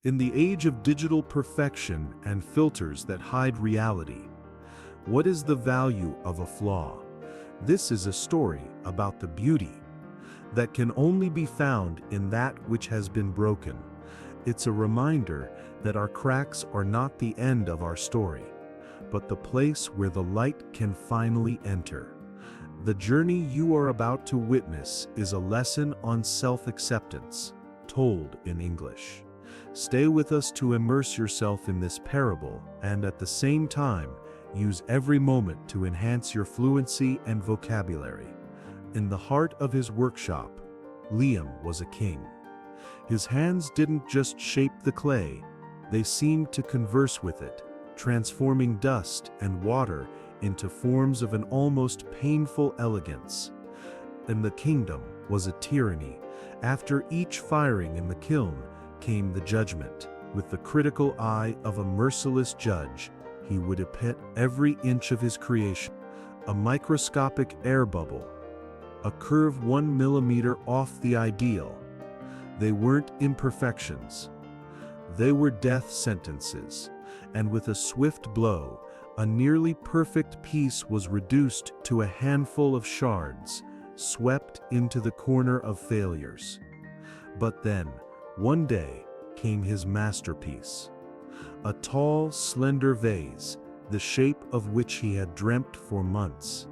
In the age of digital perfection and filters that hide reality, what is the value of a flaw? This is a story about the beauty that can only be found in that which has been broken. It's a reminder that our cracks are not the end of our story, but the place where the light can finally enter. The journey you are about to witness is a lesson on self-acceptance, told in English. Stay with us to immerse yourself in this parable and at the same time, use every moment to enhance your fluency and vocabulary. In the heart of his workshop, Liam was a king. His hands didn't just shape the clay, they seemed to converse with it, transforming dust and water into forms of an almost painful elegance. And the kingdom was a tyranny. After each firing in the kiln came the judgment. With the critical eye of a merciless judge, he would epit every inch of his creation. A microscopic air bubble, a curve 1 millimeter off the ideal. They weren't imperfections. They were death sentences. And with a swift blow, a nearly perfect piece was reduced to a handful of shards, swept into the corner of failures. But then, one day, came his masterpiece. A tall, slender vase, the shape of which he had dreamt for months.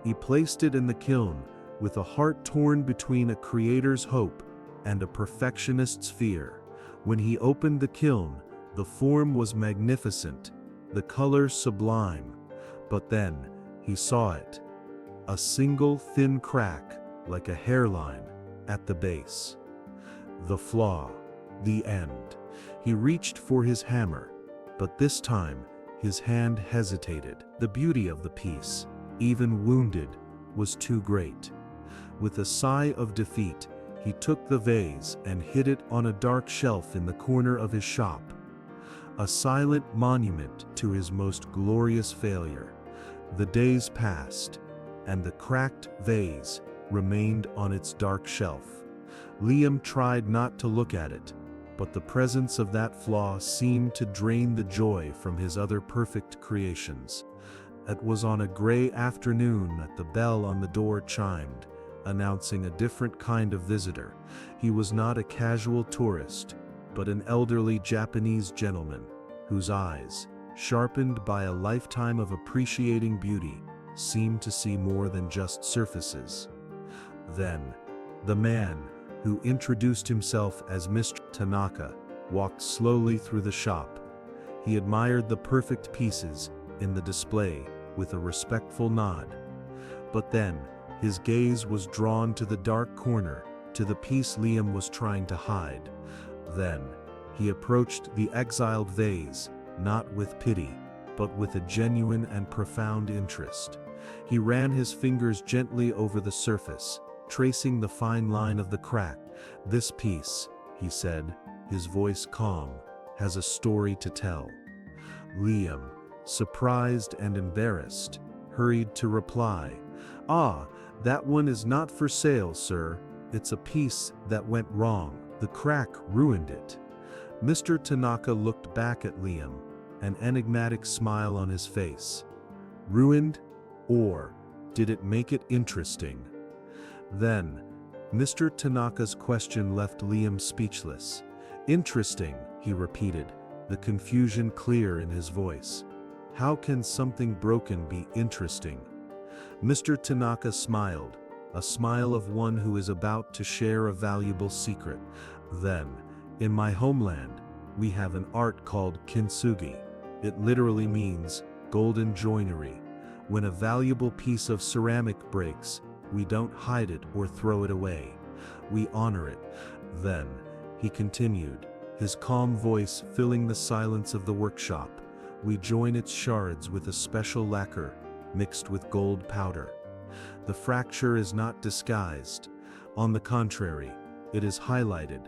He placed it in the kiln, with a heart torn between a creator's hope and a perfectionist's fear. When he opened the kiln, the form was magnificent, the color sublime. But then, he saw it. A single thin crack, like a hairline, at the base. The flaw. The end. He reached for his hammer, but this time, his hand hesitated. The beauty of the piece, even wounded, was too great. With a sigh of defeat, he took the vase and hid it on a dark shelf in the corner of his shop. A silent monument to his most glorious failure. The days passed, and the cracked vase remained on its dark shelf. Liam tried not to look at it, but the presence of that flaw seemed to drain the joy from his other perfect creations. It was on a gray afternoon that the bell on the door chimed, announcing a different kind of visitor. He was not a casual tourist, but an elderly Japanese gentleman, whose eyes, sharpened by a lifetime of appreciating beauty, seemed to see more than just surfaces. Then, the man, who introduced himself as Mr. Tanaka, walked slowly through the shop. He admired the perfect pieces in the display with a respectful nod. But then, his gaze was drawn to the dark corner, to the piece Liam was trying to hide. Then, he approached the exiled vase, not with pity, but with a genuine and profound interest. He ran his fingers gently over the surface, tracing the fine line of the crack. "This piece," he said, his voice calm, "has a story to tell." Liam, surprised and embarrassed, hurried to reply, "Ah, that one is not for sale, sir. It's a piece that went wrong. The crack ruined it." Mr. Tanaka looked back at Liam, an enigmatic smile on his face. Ruined? Or did it make it interesting? Then, Mr. Tanaka's question left Liam speechless. "Interesting," he repeated, the confusion clear in his voice. "How can something broken be interesting?" Mr. Tanaka smiled, a smile of one who is about to share a valuable secret. "Then, in my homeland, we have an art called Kintsugi. It literally means golden joinery. When a valuable piece of ceramic breaks, we don't hide it or throw it away. We honor it." Then, he continued, his calm voice filling the silence of the workshop, "We join its shards with a special lacquer, mixed with gold powder. The fracture is not disguised. On the contrary, it is highlighted.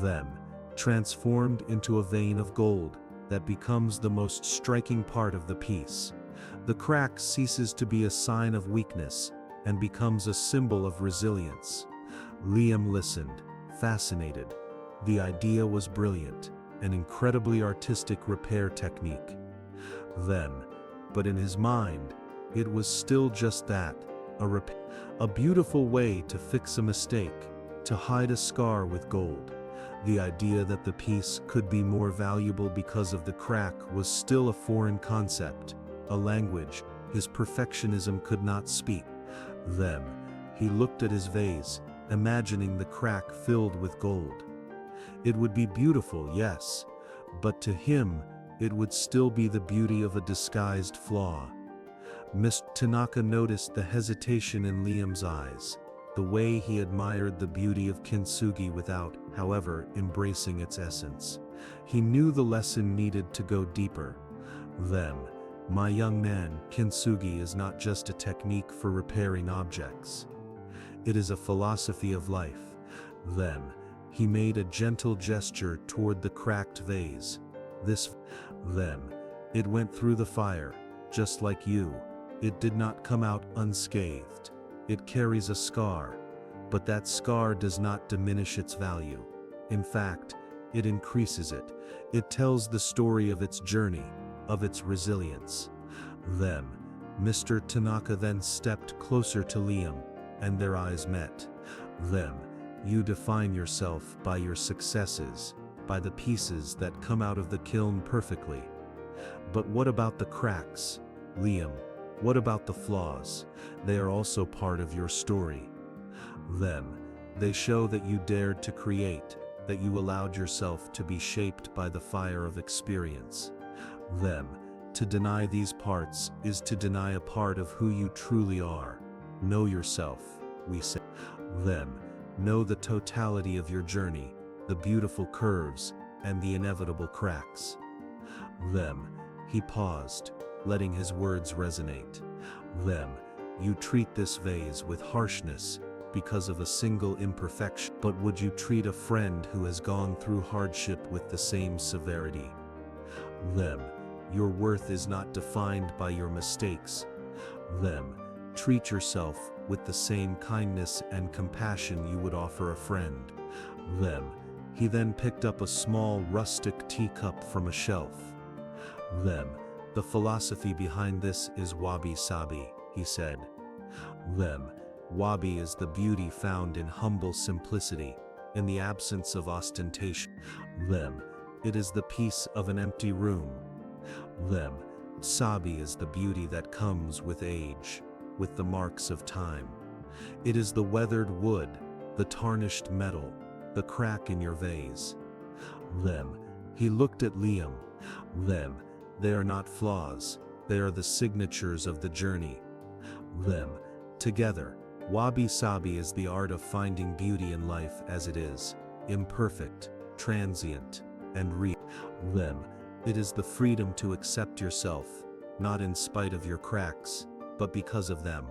Then, transformed into a vein of gold that becomes the most striking part of the piece. The crack ceases to be a sign of weakness and becomes a symbol of resilience." Liam listened, fascinated. The idea was brilliant. an incredibly artistic repair technique. Then, but in his mind, it was still just that, a beautiful way to fix a mistake, to hide a scar with gold. The idea that the piece could be more valuable because of the crack was still a foreign concept, a language his perfectionism could not speak. Then, he looked at his vase, imagining the crack filled with gold. It would be beautiful, yes, but to him, it would still be the beauty of a disguised flaw. Mr. Tanaka noticed the hesitation in Liam's eyes, the way he admired the beauty of Kintsugi without, however, embracing its essence. He knew the lesson needed to go deeper. Then, my young man, Kintsugi is not just a technique for repairing objects. It is a philosophy of life. Then, he made a gentle gesture toward the cracked vase. Then, it went through the fire, just like you. It did not come out unscathed. It carries a scar, but that scar does not diminish its value. In fact, it increases it. It tells the story of its journey, of its resilience. Then, Mr. Tanaka then stepped closer to Liam, and their eyes met. Then, you define yourself by your successes, by the pieces that come out of the kiln perfectly. But what about the cracks, Liam? What about the flaws? They are also part of your story. Then, they show that you dared to create, that you allowed yourself to be shaped by the fire of experience. Then, to deny these parts is to deny a part of who you truly are. Know yourself, we say. Then, know the totality of your journey, the beautiful curves, and the inevitable cracks. Then, he paused, letting his words resonate. Then, you treat this vase with harshness because of a single imperfection. But would you treat a friend who has gone through hardship with the same severity? Then, your worth is not defined by your mistakes. Then, treat yourself with the same kindness and compassion you would offer a friend. Then, he then picked up a small rustic teacup from a shelf. Then, the philosophy behind this is Wabi-sabi, he said. Then, Wabi is the beauty found in humble simplicity, in the absence of ostentation. Then, it is the peace of an empty room. Then, sabi is the beauty that comes with age, with the marks of time. It is the weathered wood, the tarnished metal, the crack in your vase. Then, he looked at Liam. Then, they are not flaws, they are the signatures of the journey. Then, together, Wabi-sabi is the art of finding beauty in life as it is, imperfect, transient, and real. Then, it is the freedom to accept yourself, not in spite of your cracks, but because of them.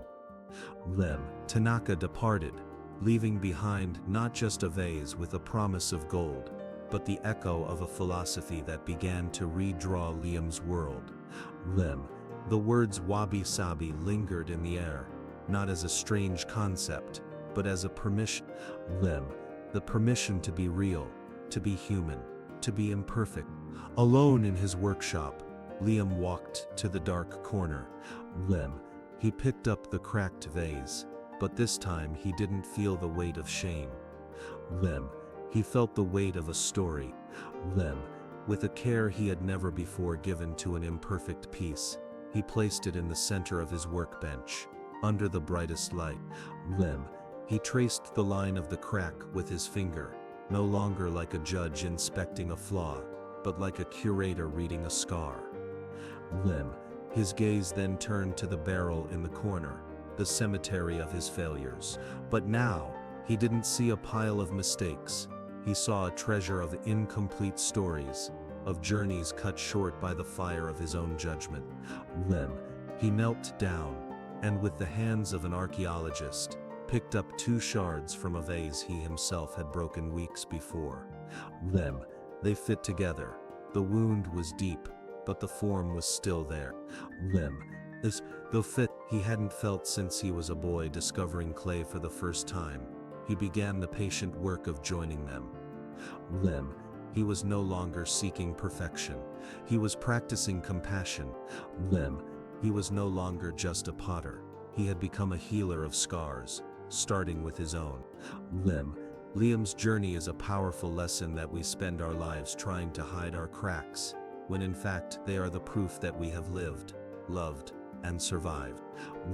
Then, Tanaka departed, leaving behind not just a vase with a promise of gold, but the echo of a philosophy that began to redraw Liam's world. Then, the words wabi-sabi lingered in the air, not as a strange concept, but as a permission. Then, the permission to be real, to be human, to be imperfect. Alone in his workshop, Liam walked to the dark corner. Then, he picked up the cracked vase, but this time he didn't feel the weight of shame. Then, he felt the weight of a story. Then, with a care he had never before given to an imperfect piece, he placed it in the center of his workbench, under the brightest light. Then, he traced the line of the crack with his finger, no longer like a judge inspecting a flaw, but like a curator reading a scar. Then, his gaze then turned to the barrel in the corner, the cemetery of his failures. But now, he didn't see a pile of mistakes. He saw a treasure of incomplete stories, of journeys cut short by the fire of his own judgment. Then, he knelt down, and with the hands of an archaeologist, picked up 2 shards from a vase he himself had broken weeks before. Then, they fit together. The wound was deep, but the form was still there. Then, the fit he hadn't felt since he was a boy discovering clay for the first time. He began the patient work of joining them. Then, He was no longer seeking perfection. He was practicing compassion. Lim. He was no longer just a potter. He had become a healer of scars, starting with his own. Lim. Liam's journey is a powerful lesson that we spend our lives trying to hide our cracks, when in fact they are the proof that we have lived, loved, and survived.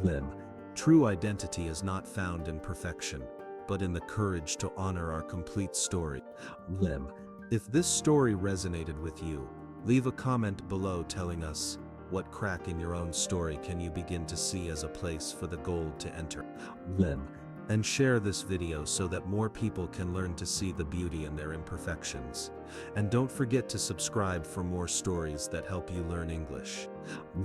Lim. True identity is not found in perfection, but in the courage to honor our complete story. Lim. If this story resonated with you, leave a comment below telling us, what crack in your own story can you begin to see as a place for the gold to enter? Lim. And share this video so that more people can learn to see the beauty in their imperfections. And don't forget to subscribe for more stories that help you learn English.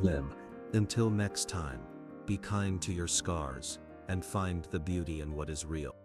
Lim. Until next time, be kind to your scars, and find the beauty in what is real.